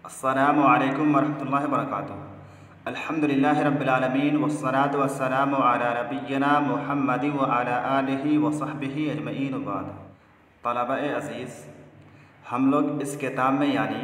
अस्सलामु अलैकुम वरहमतुल्लाहि वबरकातुहू। अल्हम्दुलिल्लाहि रब्बिल आलमीन वस्सलातु वस्सलामु अला नबिय्यिना मुहम्मदिन व अला आलिहि व सहबिहि अजमईन बाद। तलबा-ए अज़ीज़, हम लोग इस किताब में यानी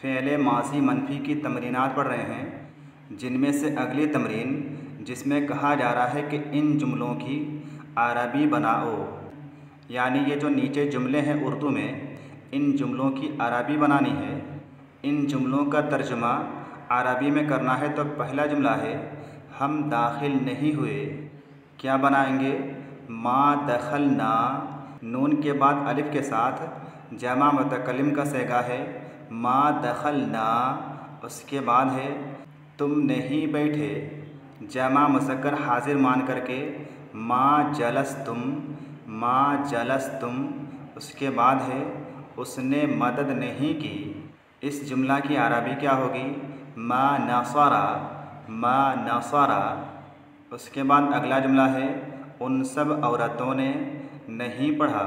फ़ेल माज़ी मनफ़ी की तमरीनात पढ़ रहे हैं, जिनमें से अगली तमरीन जिसमें कहा जा रहा है कि इन जुमलों की अरबी बनाओ, यानी ये जो नीचे जुमले हैं उर्दू में, इन जुमलों की अरबी बनानी है। इन जुमलों का तर्जुमा अरबी में करना है। तो पहला जुमला है, हम दाखिल नहीं हुए। क्या बनाएंगे? मा दखलना, नून के बाद अलिफ के साथ जमा मुतकल्लिम का सेगा है मा दखलना। उसके बाद है तुम नहीं बैठे, जमा मुज़क्कर हाजिर मान करके मा जलस्तुम, मा जलस्तुम। उसके बाद है उसने मदद नहीं की। इस जुमला की अरबी क्या होगी? मा नसरा, मा नसरा। उसके बाद अगला जुमला है, उन सब औरतों ने नहीं पढ़ा।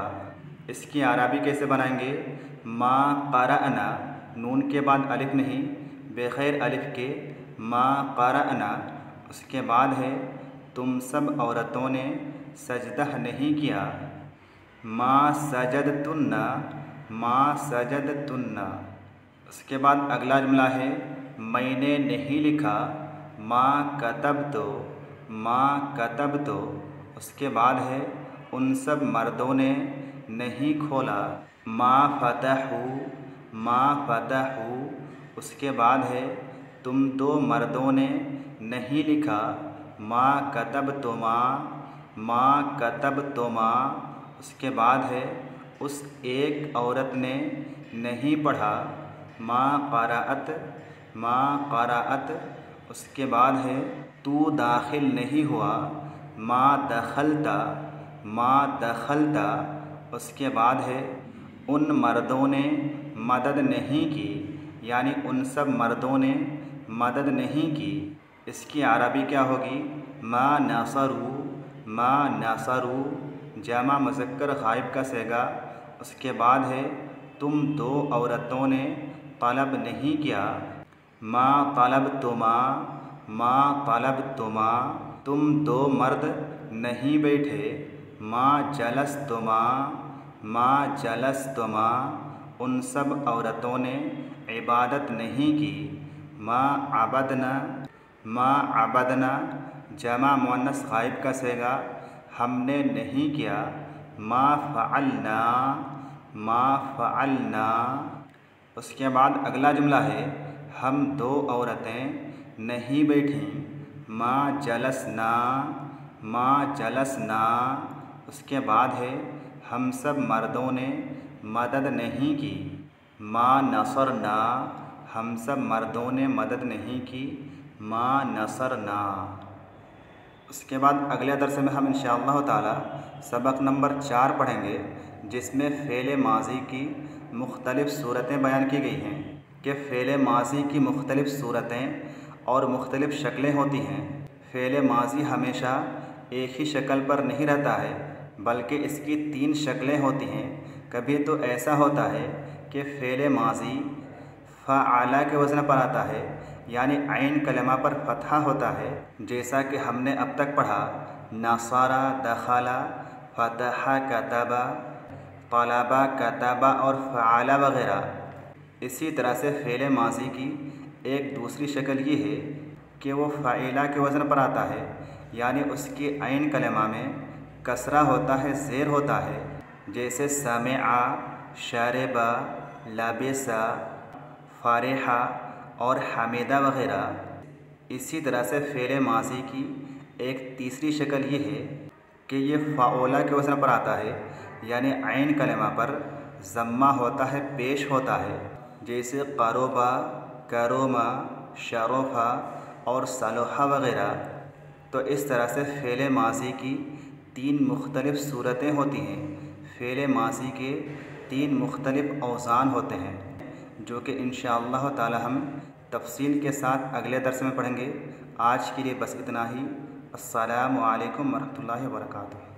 इसकी अरबी कैसे बनाएंगे? मा क़रअना, नून के बाद अलिफ नहीं, बग़ैर अलिफ के मा क़रअना। उसके बाद है तुम सब औरतों ने सजदा नहीं किया। मा सजदतुन्ना, मा सजदतुन्ना। उसके बाद अगला जुमला है, मैंने नहीं लिखा। मा कतबतो, मा कतबतो। उसके बाद है उन सब मर्दों ने नहीं खोला। मा फतहू, मा फतहू। उसके बाद है तुम दो मर्दों ने नहीं लिखा। मा कतबतुमा, मा कतबतुमा। उसके बाद है उस एक औरत ने नहीं पढ़ा। मा क़रअत, मा क़रअत। उसके बाद है तू दाखिल नहीं हुआ। मा दखलता, मा दखलता। उसके बाद है उन मर्दों ने मदद नहीं की, यानी उन सब मर्दों ने मदद नहीं की। इसकी अरबी क्या होगी? मा नसरू, मा नसरू। जमा मुज़क्कर गायब का सेगा। उसके बाद है तुम दो औरतों ने तलब नहीं किया। मा तलबतुमा, मा तलबतुमा। तुम दो मर्द नहीं बैठे। मा जलस्तुमा, मा जलस्तुमा। उन सब औरतों ने इबादत नहीं की। मा अबदना, मा अबदना। जमा मुअन्नस गायब का सेगा, हमने नहीं किया। मा फ़अलना, मा फ़अलना। उसके बाद अगला जुमला है, हम दो औरतें नहीं बैठीं। मा जलसना, मा जलसना। उसके बाद है हम सब मर्दों ने मदद नहीं की। मा नसरना, हम सब मर्दों ने मदद नहीं की। मा नसरना। उसके बाद अगले दर्स में हम इंशाअल्लाह ताला सबक नंबर 4 पढ़ेंगे, जिसमें फ़ेल माज़ी की मुख्तलिफ़ सूरतें बयान की गई हैं कि फ़ेल माज़ी की मुख्तलिफ़ सूरतें और मुख्तलिफ़ शक्लें होती हैं। फ़ेल माज़ी हमेशा एक ही शक्ल पर नहीं रहता है, बल्कि इसकी 3 शक्लें होती हैं। कभी तो ऐसा होता है कि फ़ेल माज़ी फ़अला के वज़न पर आता है, यानी ऐन कलमा पर फ़तहा होता है, जैसा कि हमने अब तक पढ़ा नसरा, दखला, फ़तहा, कतबा, तलबा, कतबा और फ़अला वग़ैरह। इसी तरह से फ़ेल माज़ी की एक दूसरी शक्ल ये है कि वो फ़ाइला के वज़न पर आता है, यानी उसके ऐन कलमा में कसरा होता है, ज़ेर होता है, जैसे समिआ, शरबा, लबिसा, फ़रिहा और हमीदा वग़ैरह। इसी तरह से फ़ेल माज़ी की एक तीसरी शक्ल ये है कि ये फ़अला के वज़न पर आता है, यानी ऐन कलमा पर ज़म्मा होता है, पेश होता है, जैसे क़रबा, करोमा, शरफ़ा और सलोहा वग़ैरह। तो इस तरह से फ़ेल माज़ी की 3 मुख्तलिफ़ सूरतें होती हैं। फ़ेल माज़ी के 3 मुख्तलिफ़ औज़ान होते हैं, जो कि इंशाअल्लाह ताला हम तफ़सील के साथ अगले दर्स में पढ़ेंगे। आज के लिए बस इतना ही। अस्सलामु अलैकुम वरहमतुल्लाहि वबरकातुहू।